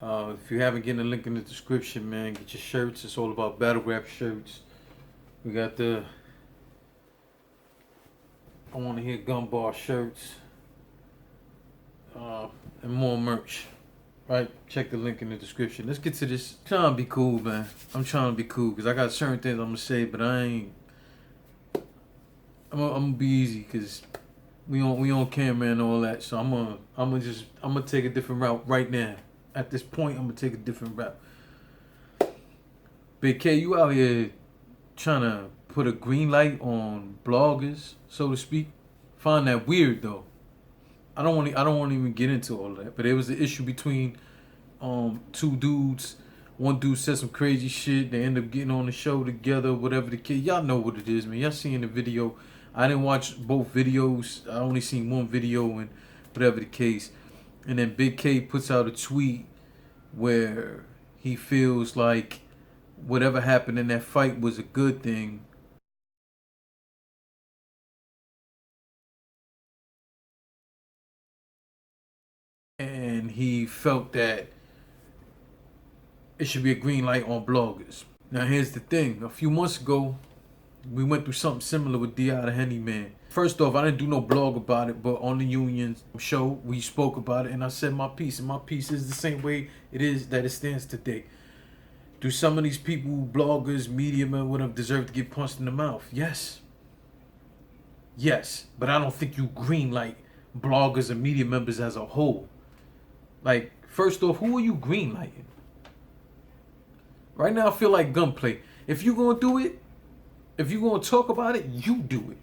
If you haven't, get the link in the description, man. Get your shirts. It's all about battle rap shirts. We got the I Want to Hear Gun Bar shirts. And more merch. Right? Check the link in the description. Let's get to this. I'm trying to be cool, man. I'm trying to be cool because I got certain things I'm going to say, but I ain't. I'm gonna be easy because we on camera and all that. So I'm gonna take a different route right now. At this point, I'm gonna take a different route. Bigg K, you out here trying to put a green light on bloggers, so to speak. Find that weird though. I don't want to even get into all that. But there was an issue between two dudes. One dude said some crazy shit. They end up getting on the show together, whatever the case. Y'all know what it is, man. Y'all seen the video. I didn't watch both videos. I only seen one video and whatever the case. And then Bigg K puts out a tweet where he feels like whatever happened in that fight was a good thing. And he felt that it should be a green light on bloggers. Now here's the thing. A few months ago, we went through something similar with D.I. the Henny Man. First off, I didn't do no blog about it, but on the Union show, we spoke about it, and I said my piece. And my piece is the same way it is that it stands today. Do some of these people, bloggers, media men, would have deserved to get punched in the mouth? Yes. Yes. But I don't think you green light bloggers and media members as a whole. Like, first off, who are you green lighting? Right now, I feel like gunplay. If you're going to do it, if you're going to talk about it, you do it.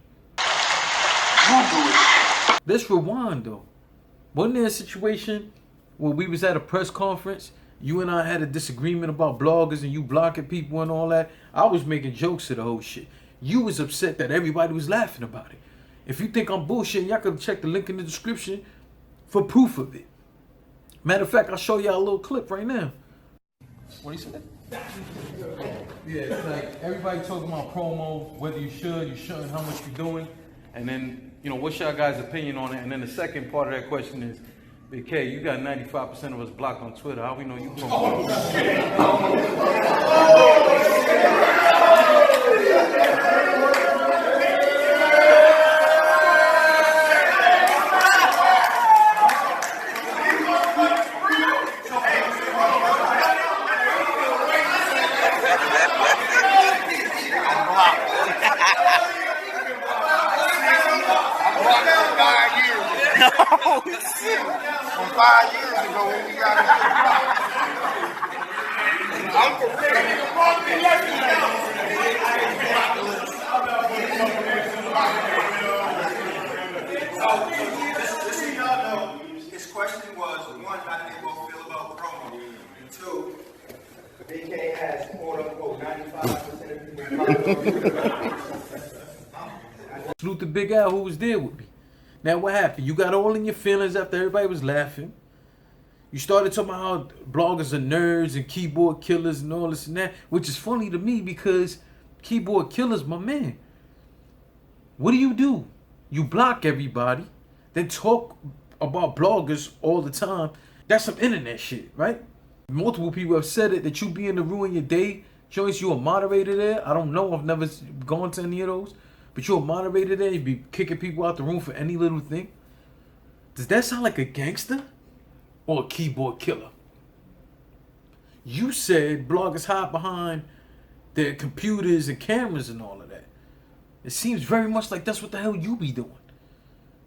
You do it. Let's rewind, though. Wasn't there a situation where we was at a press conference, you and I had a disagreement about bloggers and you blocking people and all that? I was making jokes to the whole shit. You was upset that everybody was laughing about it. If you think I'm bullshitting, y'all can check the link in the description for proof of it. Matter of fact, I'll show y'all a little clip right now. What he said? Yeah, it's like everybody talking about promo, whether you should, you shouldn't, how much you're doing. And then, what's your guys' opinion on it? And then the second part of that question is, Bigg K, you got 95% of us blocked on Twitter. How we know you promo? From 5 years ago when we got it. I'm prepared to his question was, one, how do they both feel about promo? And two, Bigg K has quote unquote 95% of people. Salute to Big Al who was there with me. Now what happened? You got all in your feelings after everybody was laughing. You started talking about how bloggers are nerds and keyboard killers and all this and that, which is funny to me because keyboard killer's my man. What do? You block everybody, then talk about bloggers all the time. That's some internet shit, right? Multiple people have said it, that you be in the Ruin Your Day joints, you a moderator there. I don't know, I've never gone to any of those. But you're a moderator there, you be kicking people out the room for any little thing. Does that sound like a gangster or a keyboard killer? You said bloggers hide behind their computers and cameras and all of that. It seems very much like that's what the hell you be doing.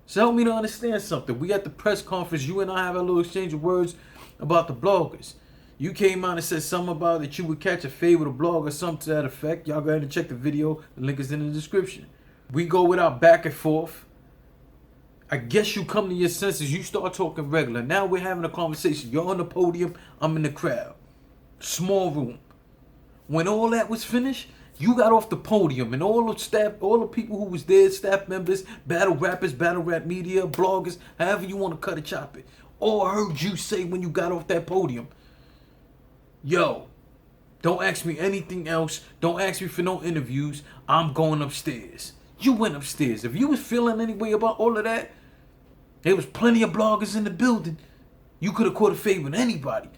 So help me to understand something. We at the press conference, you and I have a little exchange of words about the bloggers. You came out and said something about that you would catch a fade with a blog or something to that effect. Y'all go ahead and check the video. The link is in the description. We go without back and forth. I guess you come to your senses. You start talking regular. Now we're having a conversation. You're on the podium. I'm in the crowd. Small room. When all that was finished, you got off the podium and all the staff, all the people who was there, staff members, battle rappers, battle rap media, bloggers, however you want to cut it, chop it, all heard you say when you got off that podium, yo, don't ask me anything else. Don't ask me for no interviews. I'm going upstairs. You went upstairs. If you was feeling any way about all of that, there was plenty of bloggers in the building. You could have caught a fade with anybody.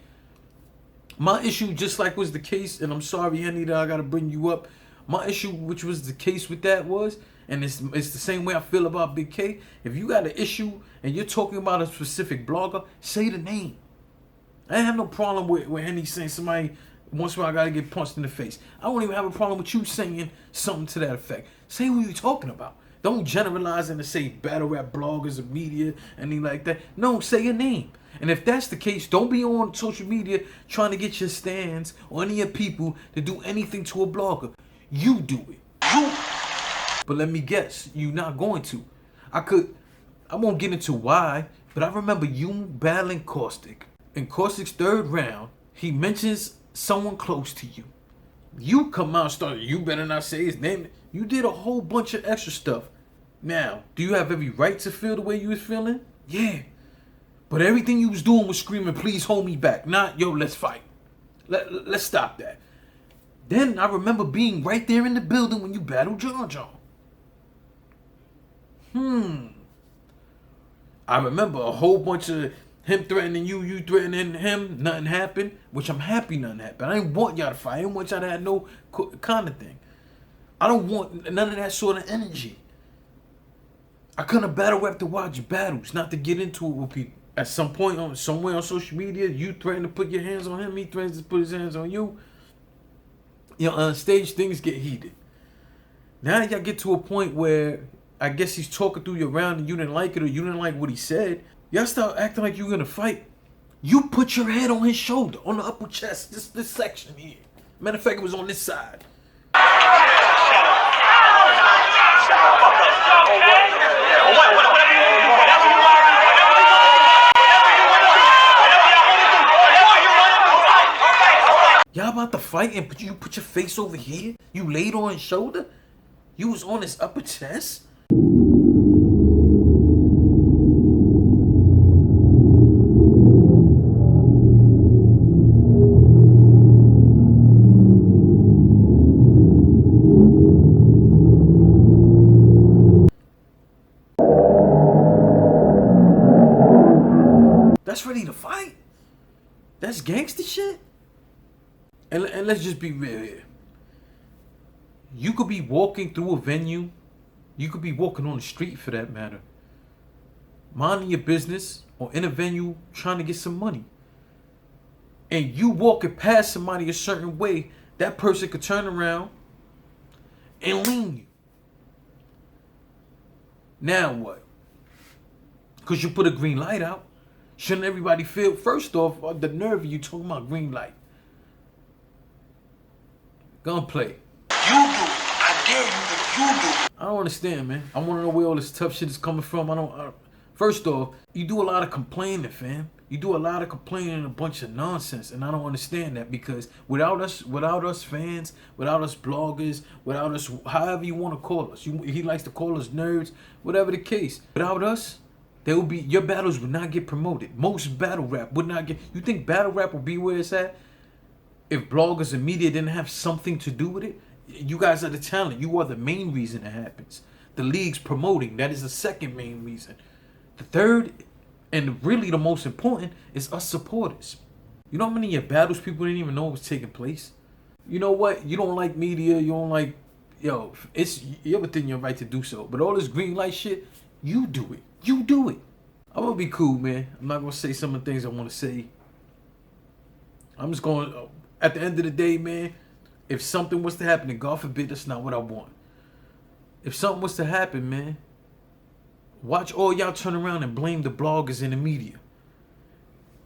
My issue, just like was the case, and I'm sorry, Henny, that I gotta bring you up. My issue, which was the case with that, was, and it's the same way I feel about Bigg K. If you got an issue and you're talking about a specific blogger, say the name. I ain't have no problem with Henny saying somebody once in a while I gotta get punched in the face. I don't even have a problem with you saying something to that effect. Say who you're talking about. Don't generalize and say battle rap bloggers or media, anything like that. No, say your name. And if that's the case, don't be on social media trying to get your stands or any of your people to do anything to a blogger. You do it. You. But let me guess, you're not going to. I won't get into why, but I remember you battling Caustic. In Caustic's third round, he mentions someone close to you. You come out and start, you better not say his name. You did a whole bunch of extra stuff. Now, do you have every right to feel the way you was feeling? Yeah. But everything you was doing was screaming, please hold me back. Not, yo, let's fight. Let's stop that. Then I remember being right there in the building when you battled John John. I remember a whole bunch of him threatening you, you threatening him, nothing happened, which I'm happy nothing happened. I didn't want y'all to fight. I didn't want y'all to have no kind of thing. I don't want none of that sort of energy. I couldn't have battle rap to watch battles, not to get into it with people. At some point, somewhere on social media, you threaten to put your hands on him, he threatens to put his hands on you. You know, on stage, things get heated. Now y'all get to a point where I guess he's talking through your round and you didn't like it or you didn't like what he said. Y'all start acting like you're gonna fight. You put your head on his shoulder, on the upper chest, this section here. Matter of fact, it was on this side. Y'all about to fight and you put your face over here? You laid on his shoulder? You was on his upper chest? That's ready to fight? That's gangster shit? And let's just be real here. You could be walking through a venue. You could be walking on the street for that matter. Minding your business or in a venue trying to get some money. And you walking past somebody a certain way, that person could turn around and lean you. Now what? Because you put a green light out. Shouldn't everybody feel, first off, the nerve of you talking about green light? Gunplay. You do it. I dare you if you do it. I don't understand, man. I want to know where all this tough shit is coming from. First off, you do a lot of complaining, fam. You do a lot of complaining and a bunch of nonsense, and I don't understand that because without us fans, without us bloggers, without us, however you want to call us, he likes to call us nerds, whatever the case. Without us, there will be, your battles would not get promoted. Most battle rap would not get. You think battle rap would be where it's at if bloggers and media didn't have something to do with it? You guys are the talent. You are the main reason it happens. The league's promoting. That is the second main reason. The third, and really the most important, is us supporters. You know how many of your battles people didn't even know was taking place? You know what? You don't like media. You don't like, yo, it's you're within your right to do so. But all this green light shit, you do it. You do it. I'm gonna be cool, man. I'm not gonna say some of the things I want to say. I'm just going, at the end of the day, man, if something was to happen, and God forbid, that's not what I want. If something was to happen, man, watch all y'all turn around and blame the bloggers and the media.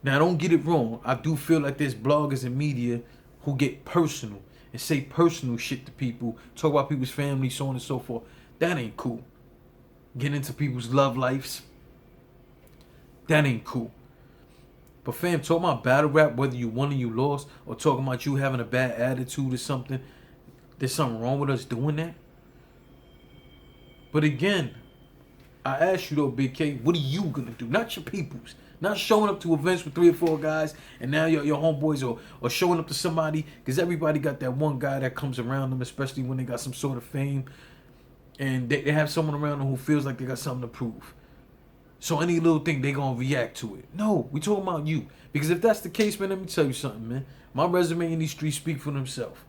Now, don't get it wrong. I do feel like there's bloggers and media who get personal and say personal shit to people, talk about people's families, so on and so forth. That ain't cool. Get into people's love lives. That ain't cool. But fam, talking about battle rap, whether you won or you lost, or talking about you having a bad attitude or something, there's something wrong with us doing that. But again, I ask you though, Bigg K, what are you gonna do? Not your peoples. Not showing up to events with 3 or 4 guys, and now your homeboys are showing up to somebody, because everybody got that one guy that comes around them, especially when they got some sort of fame, and they have someone around them who feels like they got something to prove. So any little thing, they gonna react to it. No, we talking about you. Because if that's the case, man, let me tell you something, man. My resume in these streets speak for themselves.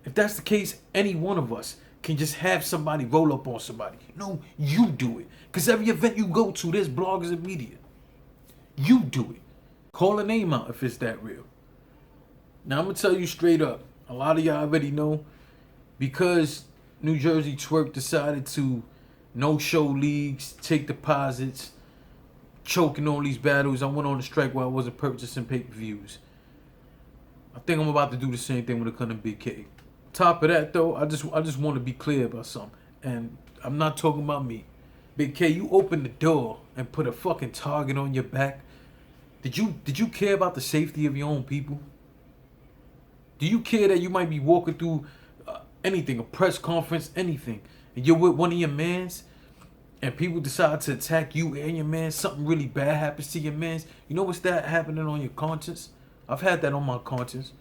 If that's the case, any one of us can just have somebody roll up on somebody. No, you do it. Because every event you go to, there's bloggers and media. You do it. Call a name out if it's that real. Now, I'm going to tell you straight up. A lot of y'all already know, because New Jersey Twerk decided to no-show leagues, take deposits, choking all these battles. I went on a strike where I wasn't purchasing pay-per-views. I think I'm about to do the same thing when it comes to Bigg K. Top of that, though, I just want to be clear about something. And I'm not talking about me. Bigg K, you opened the door and put a fucking target on your back. Did you care about the safety of your own people? Do you care that you might be walking through anything, a press conference, anything, and you're with one of your mans, and people decide to attack you and your man, something really bad happens to your mans? You know what's that happening on your conscience? I've had that on my conscience.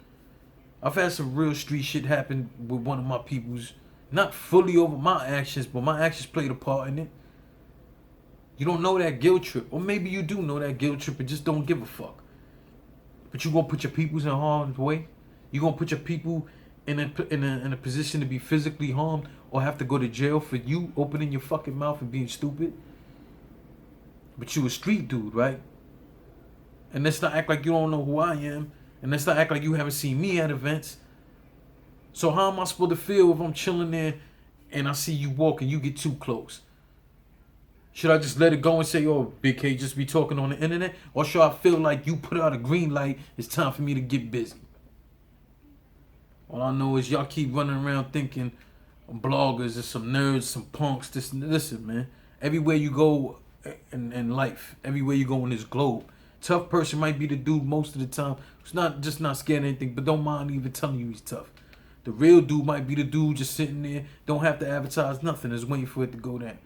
I've had some real street shit happen with one of my peoples. Not fully over my actions, but my actions played a part in it. You don't know that guilt trip. Or maybe you do know that guilt trip and just don't give a fuck. But you gonna put your peoples in harm's way? You gonna put your people in a position to be physically harmed or have to go to jail for you opening your fucking mouth and being stupid? But you a street dude, right? And let's not act like you don't know who I am. And let's not act like you haven't seen me at events. So how am I supposed to feel if I'm chilling there and I see you walking, you get too close? Should I just let it go and say, oh, Bigg K just be talking on the internet? Or should I feel like you put out a green light, it's time for me to get busy? All I know is y'all keep running around thinking bloggers and some nerds, some punks. Listen, man. Everywhere you go in life, everywhere you go in this globe, tough person might be the dude most of the time who's not scared of anything, but don't mind even telling you he's tough. The real dude might be the dude just sitting there, don't have to advertise nothing, is waiting for it to go down.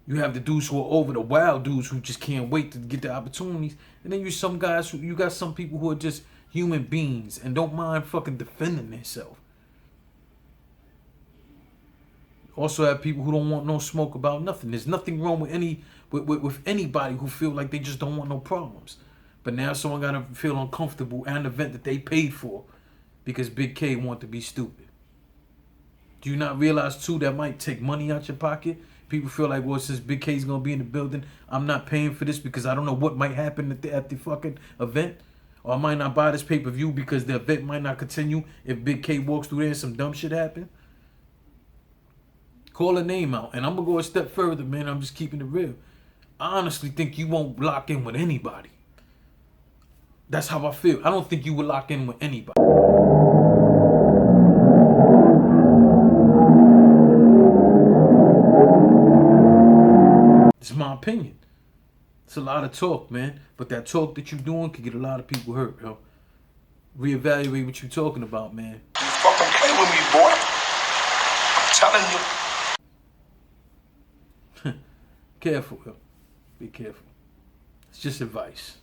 You have the dudes who are over, the wild dudes who just can't wait to get the opportunities. And then you got some people who are just human beings and don't mind fucking defending themselves. Also have people who don't want no smoke about nothing. There's nothing wrong with anybody who feel like they just don't want no problems. But now someone gotta feel uncomfortable at an event that they paid for because Bigg K want to be stupid. Do you not realize too that might take money out your pocket? People feel like, well, since Bigg K's gonna be in the building, I'm not paying for this because I don't know what might happen at the fucking event. Or I might not buy this pay-per-view because the event might not continue if Bigg K walks through there and some dumb shit happen. Call a name out. And I'm gonna go a step further, man. I'm just keeping it real. I honestly think you won't lock in with anybody. That's how I feel. I don't think you would lock in with anybody. It's my opinion. It's a lot of talk, man. But that talk that you're doing could get a lot of people hurt, yo. Reevaluate what you're talking about, man. You fucking play with me, boy. I'm telling you. Careful, yo. Be careful. It's just advice.